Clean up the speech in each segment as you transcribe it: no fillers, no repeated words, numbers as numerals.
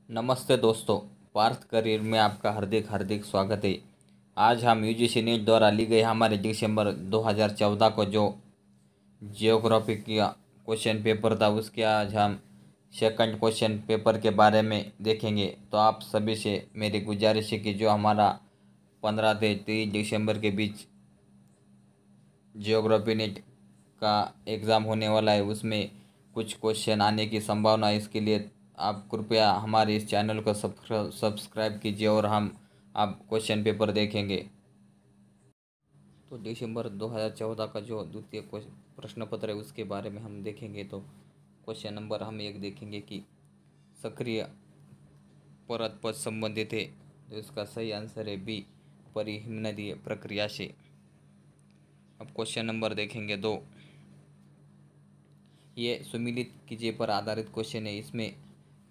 नमस्ते दोस्तों, पार्थ करियर में आपका हार्दिक हार्दिक स्वागत है। आज हम यूजीसी नेट द्वारा ली गई हमारे दिसंबर 2014 को जो जियोग्राफी का क्वेश्चन पेपर था उसके आज हम सेकंड क्वेश्चन पेपर के बारे में देखेंगे। तो आप सभी से मेरी गुजारिश है कि जो हमारा 15 से 30 दिसंबर के बीच जियोग्राफी नेट का एग्ज़ाम होने वाला है उसमें कुछ क्वेश्चन आने की संभावना है। इसके लिए आप कृपया हमारे इस चैनल को सब्सक्राइब कीजिए और हम आप क्वेश्चन पेपर देखेंगे। तो दिसंबर 2014 का जो द्वितीय प्रश्न पत्र है उसके बारे में हम देखेंगे। तो क्वेश्चन नंबर हम एक देखेंगे कि सक्रिय परत पद संबंधित है, तो इसका सही आंसर है बी, परिहिमनदीय प्रक्रिया से। अब क्वेश्चन नंबर देखेंगे 2। ये सुमिलित कीजिए पर आधारित क्वेश्चन है। इसमें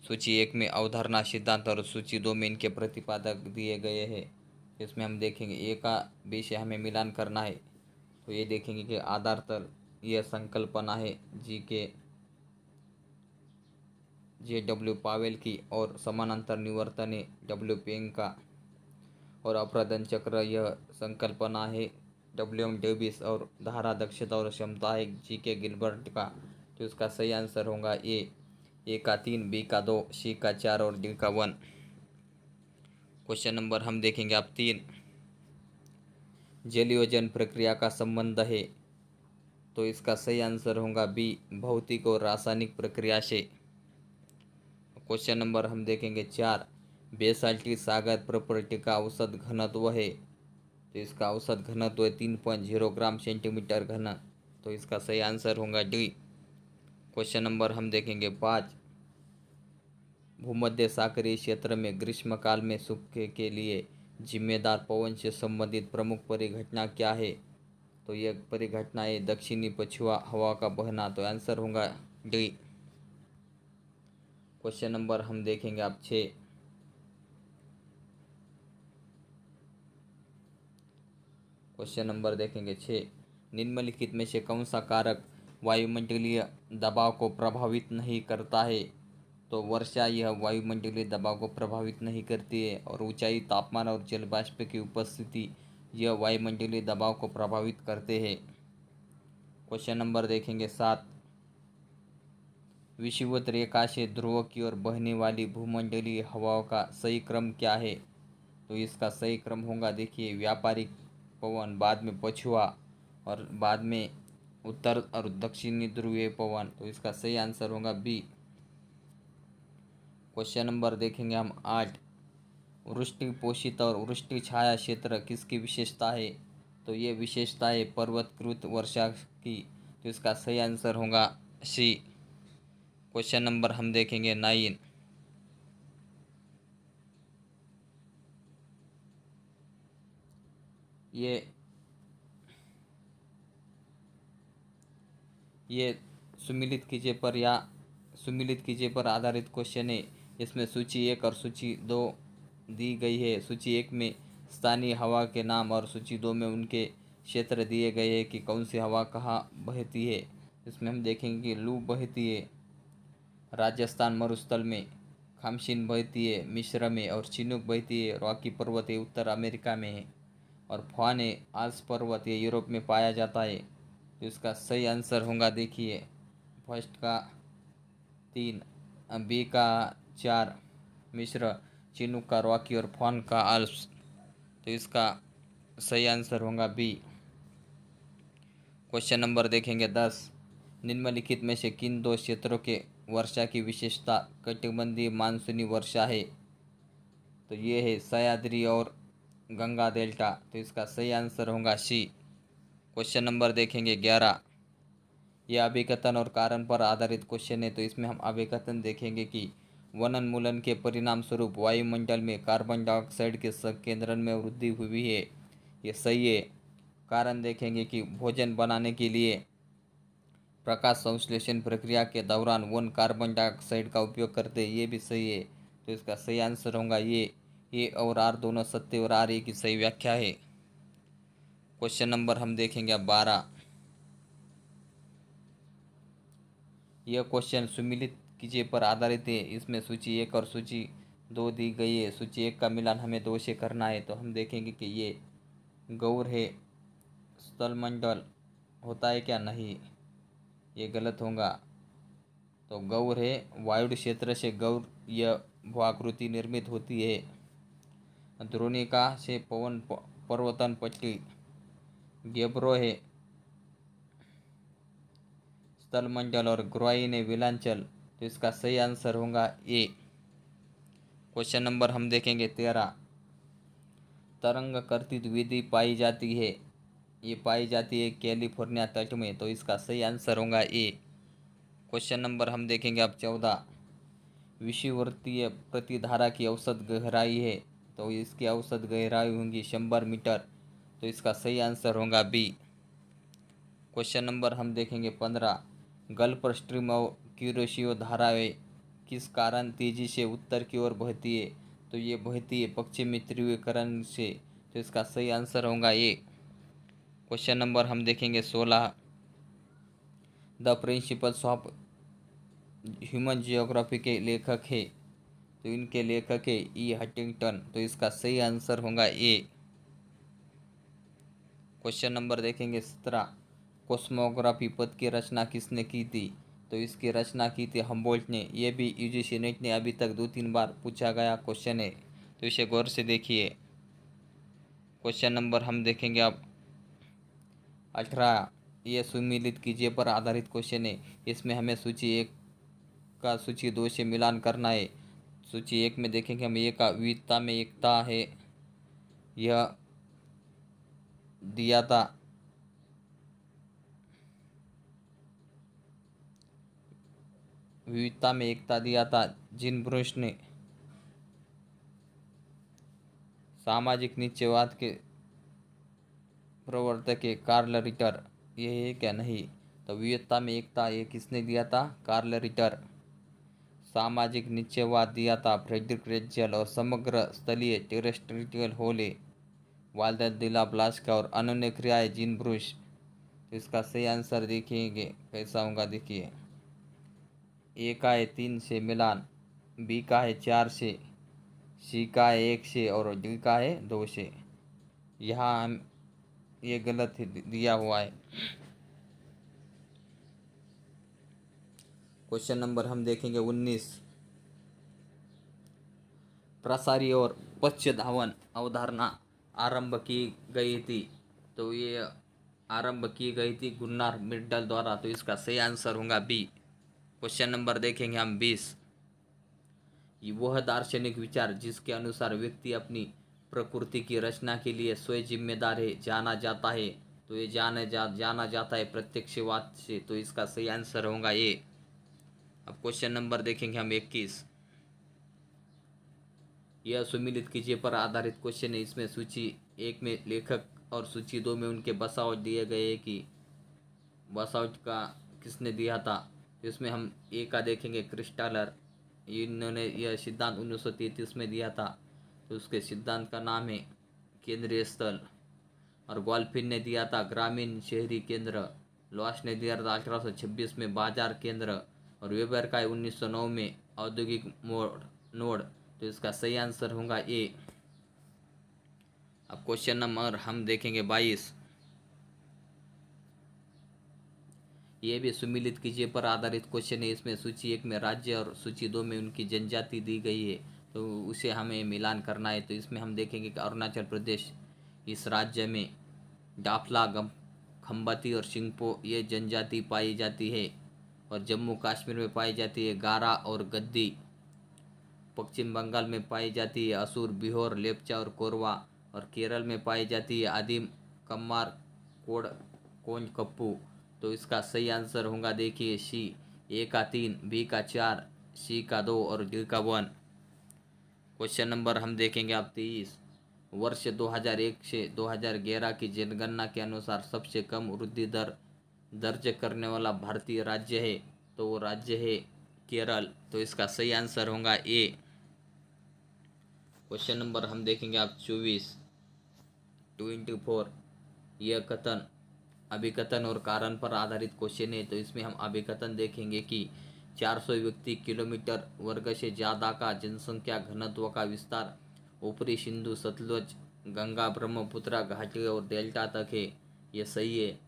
सूची 1 में अवधारणा सिद्धांत और सूची 2 में इनके प्रतिपादक दिए गए हैं। इसमें हम देखेंगे ए का बी से हमें मिलान करना है। तो ये देखेंगे कि आधार तल यह संकल्पना है जे डब्ल्यू पावेल की और समानांतर निवर्तन है डब्ल्यू पेंग का। और अपराधन चक्र यह संकल्पना है डब्ल्यू डेविस और धारा दक्षता और क्षमता है जी के गिलबर्ट का। तो इसका सही आंसर होगा ए का 3, बी का 2, सी का 4 और डी का 1। क्वेश्चन नंबर हम देखेंगे आप 3। जलीयोजन प्रक्रिया का संबंध है, तो इसका सही आंसर होगा बी, भौतिक और रासायनिक प्रक्रिया से। क्वेश्चन नंबर हम देखेंगे 4। बेसाल्टिक सागर प्रॉपर्टी का औसत घनत्व है, तो इसका औसत घनत्व है 3.0 ग्राम सेंटीमीटर घन। तो इसका सही आंसर होगा डी। क्वेश्चन नंबर हम देखेंगे 5। भूमध्य सागरीय क्षेत्र में ग्रीष्मकाल में सूखे के लिए जिम्मेदार पवन से संबंधित प्रमुख परिघटना क्या है? तो यह परिघटना है दक्षिणी पछुआ हवा का बहना। तो आंसर होगा डी। क्वेश्चन नंबर हम देखेंगे आप 6। क्वेश्चन नंबर देखेंगे 6। निम्नलिखित में से कौन सा कारक वायुमंडलीय दबाव को प्रभावित नहीं करता है? तो वर्षा यह वायुमंडलीय दबाव को प्रभावित नहीं करती है, और ऊंचाई, तापमान और जल वाष्प की उपस्थिति यह वायुमंडलीय दबाव को प्रभावित करते हैं। क्वेश्चन नंबर देखेंगे 7। विषुवत रेखा से ध्रुव की ओर बहने वाली भूमंडलीय हवाओं का सही क्रम क्या है? तो इसका सही क्रम होगा, देखिए, व्यापारिक पवन, बाद में पछुआ और बाद में उत्तर और दक्षिणी ध्रुवीय पवन। तो इसका सही आंसर होगा बी। क्वेश्चन नंबर देखेंगे हम 8। वृष्टि पोषित और वृष्टि छाया क्षेत्र किसकी विशेषता है? तो ये विशेषता है पर्वतकृत वर्षा की। तो इसका सही आंसर होगा सी। क्वेश्चन नंबर हम देखेंगे 9। ये सुमिलित कीजिए पर आधारित क्वेश्चन है। इसमें सूची 1 और सूची 2 दी गई है। सूची 1 में स्थानीय हवा के नाम और सूची 2 में उनके क्षेत्र दिए गए हैं कि कौन सी हवा कहाँ बहती है। इसमें हम देखेंगे कि लू बहती है राजस्थान मरुस्थल में, खामशीन बहती है मिस्र में, और चिनूक बहती है रॉकी पर्वत है उत्तर अमेरिका में है, और फॉन है आल्प्स पर्वत ये यूरोप में पाया जाता है। तो इसका सही आंसर होगा, देखिए, फर्स्ट का 3, बी का 4 मिस्र, चिनूक का रॉकी और फॉन का आल्प्स। तो इसका सही आंसर होगा बी। क्वेश्चन नंबर देखेंगे 10। निम्नलिखित में से किन दो क्षेत्रों के वर्षा की विशेषता कटिबंधीय मानसूनी वर्षा है? तो ये है सह्याद्री और गंगा डेल्टा। तो इसका सही आंसर होगा सी। क्वेश्चन नंबर देखेंगे 11। यह अभिकथन और कारण पर आधारित क्वेश्चन है। तो इसमें हम अभिकथन देखेंगे कि वनोन्मूलन के परिणाम स्वरूप वायुमंडल में कार्बन डाइऑक्साइड के संकेंद्रण में वृद्धि हुई है, ये सही है। कारण देखेंगे कि भोजन बनाने के लिए प्रकाश संश्लेषण प्रक्रिया के दौरान वन कार्बन डाइऑक्साइड का उपयोग करते हैं, ये भी सही है। तो इसका सही आंसर होगा ये और आर दोनों सत्य और आर ए की सही व्याख्या है। क्वेश्चन नंबर हम देखेंगे अब 12। यह क्वेश्चन सुमिलित कीजिए पर आधारित है। इसमें सूची 1 और सूची दो दी गई है, सूची एक का मिलान हमें दो से करना है। तो हम देखेंगे कि ये गौर है, स्थलमंडल होता है क्या? नहीं, ये गलत होगा। तो गौर है, वायुड़ क्षेत्र से गौर यह भूआकृति निर्मित होती है। द्रोणिका से पवन पर्वतन पट्टी। गेब्रो है स्थलमंडल और ग्वाइन है विलांचल। तो इसका सही आंसर होगा ए। क्वेश्चन नंबर हम देखेंगे 13। तरंग कर्तित विधि पाई जाती है, ये पाई जाती है कैलिफोर्निया तट में। तो इसका सही आंसर होगा ए। क्वेश्चन नंबर हम देखेंगे अब 14। विषुववृत्तीय प्रतिधारा की औसत गहराई है, तो इसकी औसत गहराई होगी 100 मीटर। तो इसका सही आंसर होगा बी। क्वेश्चन नंबर हम देखेंगे 15। गल्फ स्ट्रीम और क्यूरोशियो धाराएं किस कारण तेजी से उत्तर की ओर बहती है? तो ये बहती है पश्चिमी ध्रुवीकरण से। तो इसका सही आंसर होगा ए। क्वेश्चन नंबर हम देखेंगे 16। The principles of human geography के लेखक है, तो इनके लेखक है ई हंटिंगटन। तो इसका सही आंसर होगा ए। क्वेश्चन नंबर देखेंगे 17। कॉस्मोग्राफी पद की रचना किसने की थी? तो इसकी रचना की थी हम्बोल्ट ने। यह भी यूजीसी नेट ने अभी तक 2-3 बार पूछा गया क्वेश्चन है, तो इसे गौर से देखिए। क्वेश्चन नंबर हम देखेंगे अब 18। यह सुमिलित कीजिए पर आधारित क्वेश्चन है। इसमें हमें सूची एक का सूची दो से मिलान करना है। सूची एक में देखेंगे हम ए का विविधता में एकता है, यह दिया था। विविधता में एकता दिया था जिन ब्रूस ने। सामाजिक नीचेवाद के प्रवर्तक है कार्ल रिटर, ये है क्या? नहीं। तो विविधता में एकता ये किसने दिया था? Karl Ritter. सामाजिक नीचेवाद दिया था फ्रेडरिक रेचल। और समग्र स्थलीय टेरेस्ट्रियल होले वाल्टर दिला ब्लास्का। और अनन्य क्रियाएं जिन ब्रूस। तो इसका सही आंसर देखेंगे कैसा होगा। देखिए, ए का है 3 से मिलान, बी का है 4 से, सी का है 1 से और डी का है 2 से। यहाँ हम ये गलत दिया हुआ है। क्वेश्चन नंबर हम देखेंगे 19। प्रसारी और पश्च धावन अवधारणा आरंभ की गई थी, तो ये आरंभ की गई थी गुन्नार मिड्डल द्वारा। तो इसका सही आंसर होगा बी। क्वेश्चन नंबर देखेंगे हम 20। वह दार्शनिक विचार जिसके अनुसार व्यक्ति अपनी प्रकृति की रचना के लिए स्वयं जिम्मेदार है जाना जाता है, तो ये जाना जाता है प्रत्यक्षवाद से। तो इसका सही आंसर होगा ए। अब क्वेश्चन नंबर देखेंगे हम 21। यह सुमिलित कीजिए पर आधारित क्वेश्चन है। इसमें सूची एक में लेखक और सूची दो में उनके बसावट दिए गए हैं कि बसावट का किसने दिया था। तो इसमें हम ए का देखेंगे क्रिस्टालर, इन्होंने यह सिद्धांत 1933 में दिया था। तो उसके सिद्धांत का नाम है केंद्रीय स्थल। और गोल्फिन ने दिया था ग्रामीण शहरी केंद्र। लॉस ने दिया था 1826 में बाजार केंद्र। और वेबर का 1909 में औद्योगिक नोड। तो इसका सही आंसर होगा ए। अब क्वेश्चन नंबर हम देखेंगे 22। ये भी सुमिलित कीजिए पर आधारित क्वेश्चन है। इसमें सूची एक में राज्य और सूची दो में उनकी जनजाति दी गई है, तो उसे हमें मिलान करना है। तो इसमें हम देखेंगे कि अरुणाचल प्रदेश, इस राज्य में डाफला खम्बाती और शिंगपो ये जनजाति पाई जाती है। और जम्मू कश्मीर में पाई जाती है गारा और गद्दी। पश्चिम बंगाल में पाई जाती है असुर, बिहोर, लेप्चा और कोरवा। और केरल में पाई जाती है आदिम, कम्मार, कोड, कोंज कप्पू। तो इसका सही आंसर होगा देखिए सी। ए का 3, बी का 4, सी का 2 और डी का 1। क्वेश्चन नंबर हम देखेंगे आप 23। वर्ष 2001 से 2011 की जनगणना के अनुसार सबसे कम वृद्धि दर दर्ज करने वाला भारतीय राज्य है, तो वो राज्य है केरल। तो इसका सही आंसर होगा ए। क्वेश्चन नंबर हम देखेंगे आप 24। यह कथन अभिकथन और कारण पर आधारित क्वेश्चन है। तो इसमें हम अभिकथन देखेंगे कि 400 व्यक्ति किलोमीटर वर्ग से ज़्यादा का जनसंख्या घनत्व का विस्तार ऊपरी सिंधु सतलुज गंगा ब्रह्मपुत्र घाटी और डेल्टा तक है। ये सही है।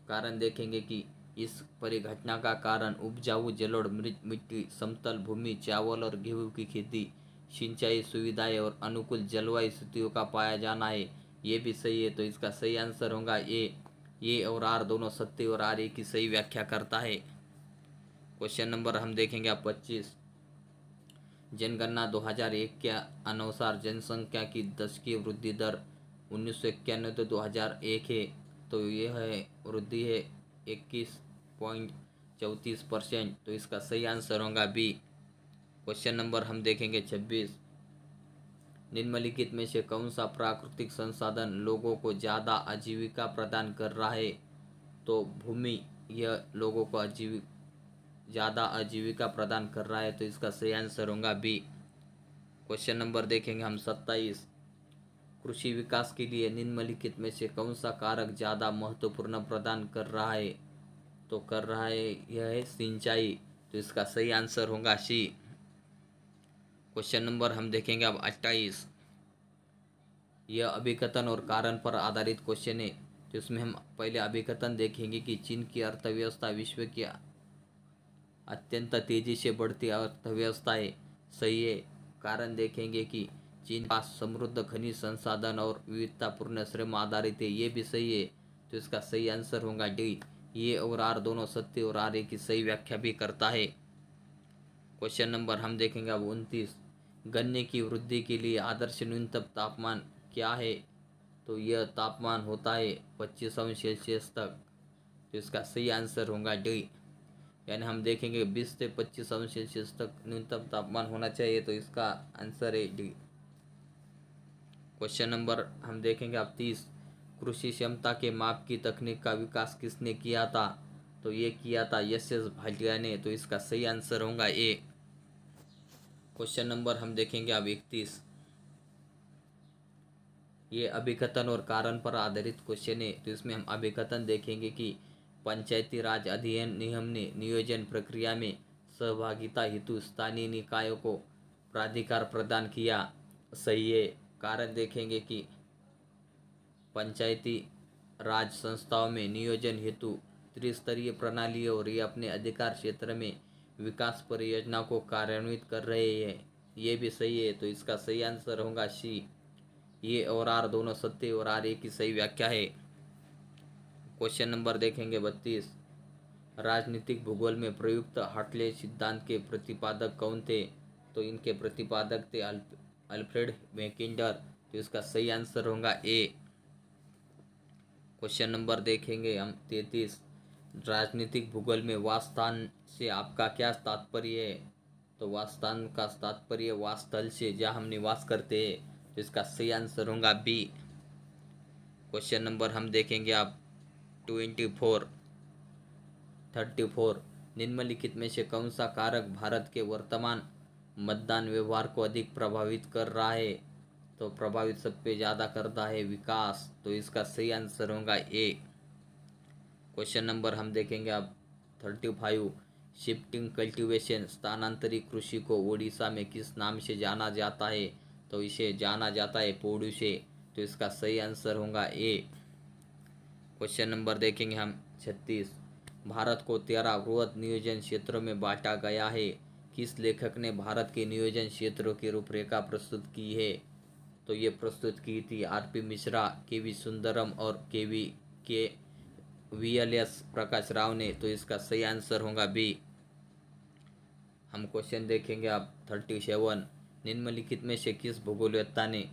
कारण देखेंगे कि इस परिघटना का कारण उपजाऊ जलोढ़ मृत मिट्टी, समतल भूमि, चावल और गेहूं की खेती, सिंचाई सुविधाएं और अनुकूल जलवायु स्थितियों का पाया जाना है। ये भी सही है। तो इसका सही आंसर होगा ए और आर दोनों सत्य और आर ए की सही व्याख्या करता है। क्वेश्चन नंबर हम देखेंगे आप 25। जनगणना 2001 के अनुसार जनसंख्या की दशकीय वृद्धि दर 1991 तो 2001 है। तो यह है वृद्धि है 21.34%। तो इसका सही आंसर होगा बी। क्वेश्चन नंबर हम देखेंगे 26। निम्नलिखित में से कौन सा प्राकृतिक संसाधन लोगों को ज़्यादा आजीविका प्रदान कर रहा है? तो भूमि यह लोगों को ज़्यादा आजीविका प्रदान कर रहा है। तो इसका सही आंसर होगा बी। क्वेश्चन नंबर देखेंगे हम 27। कृषि विकास के लिए निम्नलिखित में से कौन सा कारक ज़्यादा महत्वपूर्ण प्रदान कर रहा है? तो कर रहा है यह है सिंचाई। तो इसका सही आंसर होगा सी। क्वेश्चन नंबर हम देखेंगे अब 28। यह अभिकथन और कारण पर आधारित क्वेश्चन है। तो इसमें हम पहले अभिकथन देखेंगे कि चीन की अर्थव्यवस्था विश्व की अत्यंत तेजी से बढ़ती अर्थव्यवस्था है। सही है। कारण देखेंगे कि चीन के पास समृद्ध खनिज संसाधन और विविधतापूर्ण श्रम आधारित है। ये भी सही है। तो इसका सही आंसर होगा डी। ये और आर दोनों सत्य और आर ए की सही व्याख्या भी करता है। क्वेश्चन नंबर हम देखेंगे अब 29। गन्ने की वृद्धि के लिए आदर्श न्यूनतम तापमान क्या है? तो यह तापमान होता है 25°C तक। तो इसका सही आंसर होगा डी। यानी हम देखेंगे 20 से 25°C तक न्यूनतम तापमान होना चाहिए। तो इसका आंसर है डी। क्वेश्चन नंबर हम देखेंगे अब 30। कृषि क्षमता के माप की तकनीक का विकास किसने किया था? तो ये किया था एस भाटिया ने। तो इसका सही आंसर होगा ए। क्वेश्चन नंबर हम देखेंगे अब 31। ये अभिकथन और कारण पर आधारित क्वेश्चन है। तो इसमें हम अभिकथन देखेंगे कि पंचायती राज अधिनियम नियम ने नियोजन प्रक्रिया में सहभागिता हेतु स्थानीय निकायों को प्राधिकार प्रदान किया। सही है। कारण देखेंगे कि पंचायती राज संस्थाओं में नियोजन हेतु त्रिस्तरीय प्रणाली और ये अपने अधिकार क्षेत्र में विकास परियोजना को कार्यान्वित कर रहे हैं। ये भी सही है। तो इसका सही आंसर होगा सी। ये और आर दोनों सत्य और आर ए की सही व्याख्या है। क्वेश्चन नंबर देखेंगे 32। राजनीतिक भूगोल में प्रयुक्त हार्टले सिद्धांत के प्रतिपादक कौन थे? तो इनके प्रतिपादक थे अल्फ्रेड मैकिंडर। तो इसका सही आंसर होगा ए। क्वेश्चन नंबर देखेंगे हम 33। राजनीतिक भूगोल में वासस्थान से आपका क्या तात्पर्य है? तो वासस्थान का तात्पर्य वासस्थल से जहाँ हम निवास करते हैं। तो इसका सही आंसर होगा बी। क्वेश्चन नंबर हम देखेंगे आप 34। निम्नलिखित में से कौन सा कारक भारत के वर्तमान मतदान व्यवहार को अधिक प्रभावित कर रहा है? तो प्रभावित सब पे ज़्यादा करता है विकास। तो इसका सही आंसर होगा ए। क्वेश्चन नंबर हम देखेंगे अब 35। शिफ्टिंग कल्टीवेशन स्थानांतरित कृषि को ओडिशा में किस नाम से जाना जाता है? तो इसे जाना जाता है पोडू से। तो इसका सही आंसर होगा ए। क्वेश्चन नंबर देखेंगे हम 36। भारत को 13 वृहद नियोजन क्षेत्रों में बांटा गया है। किस लेखक ने भारत के नियोजन क्षेत्रों की रूपरेखा प्रस्तुत की है? तो ये प्रस्तुत की थी आर.पी. मिश्रा, के.वी. सुंदरम और के वी.एल.एस. प्रकाश राव ने। तो इसका सही आंसर होगा बी। हम क्वेश्चन देखेंगे अब 37। निम्नलिखित में से किस भूगोलवेत्ता ने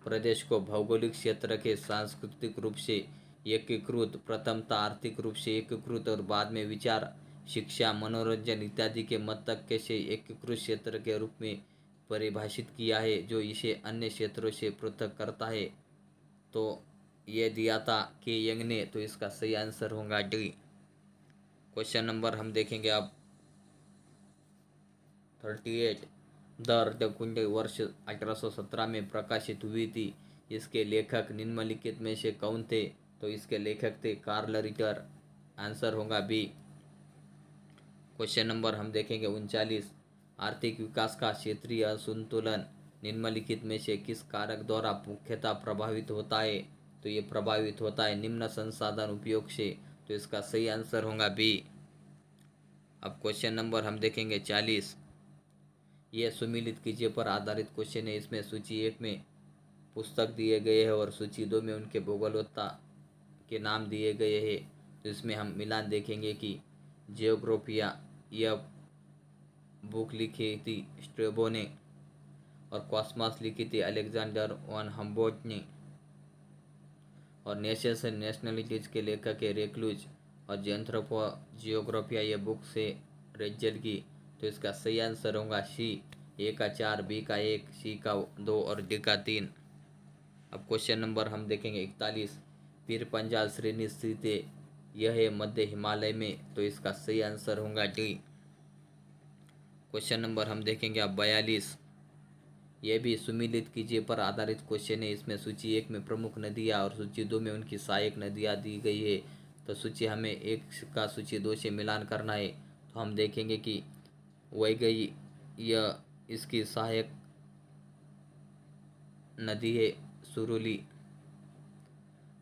प्रदेश को भौगोलिक क्षेत्र के सांस्कृतिक रूप से एकीकृत, प्रथमतः आर्थिक रूप से एकीकृत और बाद में विचार, शिक्षा, मनोरंजन इत्यादि के मतक से एकीकृत क्षेत्र के रूप में परिभाषित किया है, जो इसे अन्य क्षेत्रों से पृथक करता है? तो ये दिया था के यंग ने। तो इसका सही आंसर होगा डी। क्वेश्चन नंबर हम देखेंगे अब 38। द अर्धकुंड वर्ष 1817 में प्रकाशित हुई थी। इसके लेखक निम्नलिखित में से कौन थे? तो इसके लेखक थे कार्ल रिटर। आंसर होगा बी। क्वेश्चन नंबर हम देखेंगे 39। आर्थिक विकास का क्षेत्रीय असंतुलन निम्नलिखित में से किस कारक द्वारा मुख्यतः प्रभावित होता है? तो ये प्रभावित होता है निम्न संसाधन उपयोग से। तो इसका सही आंसर होगा बी। अब क्वेश्चन नंबर हम देखेंगे 40। यह सुमिलित कीजिए पर आधारित क्वेश्चन है। इसमें सूची 1 में पुस्तक दिए गए हैं और सूची 2 में उनके भूगोलवत्ता के नाम दिए गए हैं। तो इसमें हम मिलान देखेंगे कि जियोग्राफिया यह बुक लिखी थी स्ट्रेबो ने और कॉस्मॉस लिखी थी अलेक्जेंडर वन हम्बोल्ट ने और नेशंस एंड नेशनलिटीज के लेखक है रेक्लूज और जियोग्राफिया ये बुक से रेजल की। तो इसका सही आंसर होगा सी। ए का 4, बी का 1, सी का 2 और डी का 3। अब क्वेश्चन नंबर हम देखेंगे 41। पीर पंजाल श्रेणी स्थित है, यह है मध्य हिमालय में। तो इसका सही आंसर होगा डी। क्वेश्चन नंबर हम देखेंगे अब 42। यह भी सुमिलित कीजिए पर आधारित क्वेश्चन है। इसमें सूची 1 में प्रमुख नदियाँ और सूची 2 में उनकी सहायक नदियाँ दी गई है। तो सूची हमें 1 का सूची 2 से मिलान करना है। तो हम देखेंगे कि वैगई यह इसकी सहायक नदी है सुरुली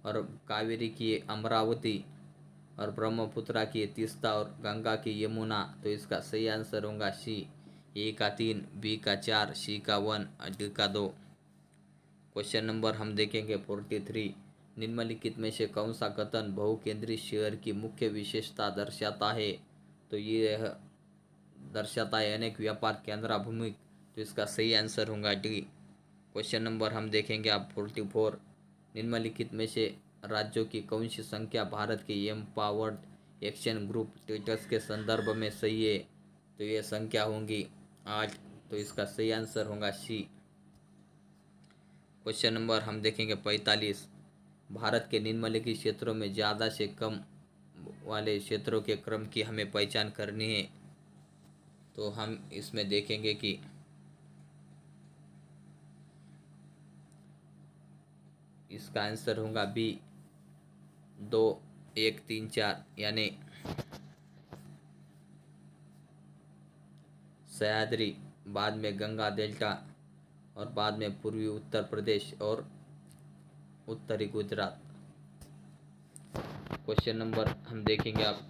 और कावेरी की अमरावती और ब्रह्मपुत्रा की तीस्ता और गंगा की यमुना। तो इसका सही आंसर होगा सी। ए का 3, बी का 4, सी का 1 और डी का 2। क्वेश्चन नंबर हम देखेंगे 43। निम्नलिखित में से कौन सा कथन बहुकेंद्रीय शहर की मुख्य विशेषता दर्शाता है? तो ये दर्शाता है अनेक व्यापार केंद्र भूमि। तो इसका सही आंसर होगा डी। क्वेश्चन नंबर हम देखेंगे आप 44। निम्नलिखित में से राज्यों की कौन सी संख्या भारत के एम्पावर्ड एक्शन ग्रुप स्टेटस के संदर्भ में सही है? तो ये संख्या होंगी 8। तो इसका सही आंसर होगा सी। क्वेश्चन नंबर हम देखेंगे 45। भारत के निम्नलिखित क्षेत्रों में ज़्यादा से कम वाले क्षेत्रों के क्रम की हमें पहचान करनी है। तो हम इसमें देखेंगे कि इसका आंसर होगा बी 2, 1, 3, 4 यानी सह्याद्री, बाद में गंगा डेल्टा और बाद में पूर्वी उत्तर प्रदेश और उत्तरी गुजरात। क्वेश्चन नंबर हम देखेंगे आप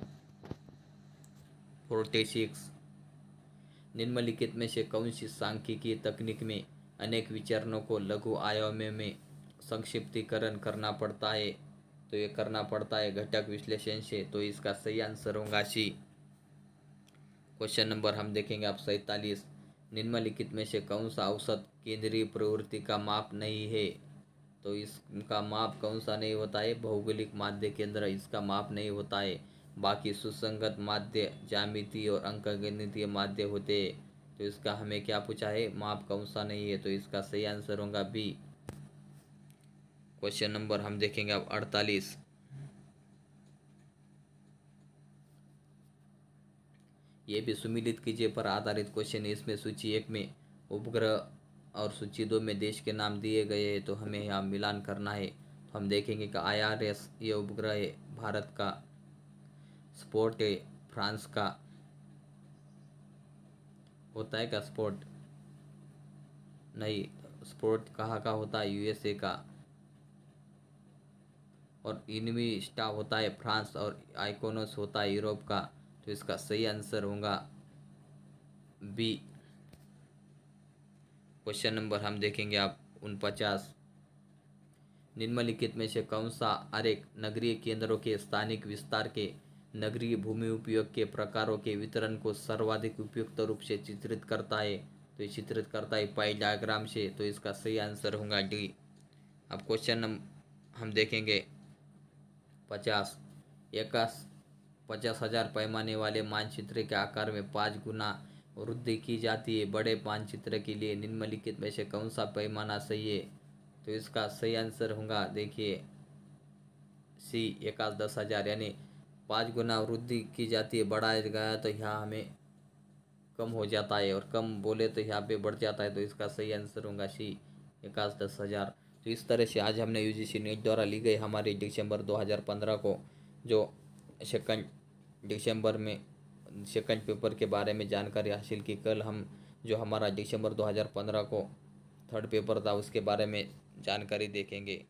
46। निम्नलिखित में से कौन सी सांख्यिकीय तकनीक में अनेक विचरणों को लघु आयामों में संक्षिप्तीकरण करना पड़ता है? तो ये करना पड़ता है घटक विश्लेषण से। तो इसका सही आंसर होगा सी। क्वेश्चन नंबर हम देखेंगे आप 47। निम्नलिखित में से कौन सा औसत केंद्रीय प्रवृत्ति का माप नहीं है? तो इसका माप कौन सा नहीं होता है? भौगोलिक माध्य केंद्र इसका माप नहीं होता है। बाकी सुसंगत माध्य, ज्यामितीय और अंकगणितीय माध्य होते हैं। तो इसका हमें क्या पूछा है? माप कौन सा नहीं है? तो इसका सही आंसर होगा बी। क्वेश्चन नंबर हम देखेंगे अब 48। ये भी सुमिलित कीजिए पर आधारित क्वेश्चन है। इसमें सूची 1 में उपग्रह और सूची 2 में देश के नाम दिए गए हैं। तो हमें यहाँ मिलान करना है। तो हम देखेंगे कि IRS ये उपग्रह है भारत का, स्पॉट है फ्रांस का, होता है क्या स्पॉट? नहीं, स्पॉट कहाँ का होता है? USA का। और इन्विस्टा होता है फ्रांस और आइकोनोस होता है यूरोप का। तो इसका सही आंसर होगा बी। क्वेश्चन नंबर हम देखेंगे आप 49। निम्नलिखित में से कौन सा आरेख नगरीय केंद्रों के स्थानिक विस्तार के नगरीय भूमि उपयोग के प्रकारों के वितरण को सर्वाधिक उपयुक्त रूप से चित्रित करता है? तो ये चित्रित करता है पाई डायग्राम से। तो इसका सही आंसर होगा डी। अब क्वेश्चन हम देखेंगे 50। 50,000 पैमाने वाले मानचित्र के आकार में 5 गुना वृद्धि की जाती है। बड़े मानचित्र के लिए निम्नलिखित में से कौन सा पैमाना सही है? तो इसका सही आंसर होगा देखिए सी 10,000 यानी 5 गुना वृद्धि की जाती है। बढ़ाया गया तो यहाँ हमें कम हो जाता है और कम बोले तो यहाँ पे बढ़ जाता है। तो इसका सही आंसर होगा सी 10,000। तो इस तरह से आज हमने UGC नेट द्वारा ली गई हमारी दिसंबर 2015 को जो 2 दिसंबर में सेकंड पेपर के बारे में जानकारी हासिल की। कल हम जो हमारा दिसंबर 2015 को थर्ड पेपर था उसके बारे में जानकारी देखेंगे।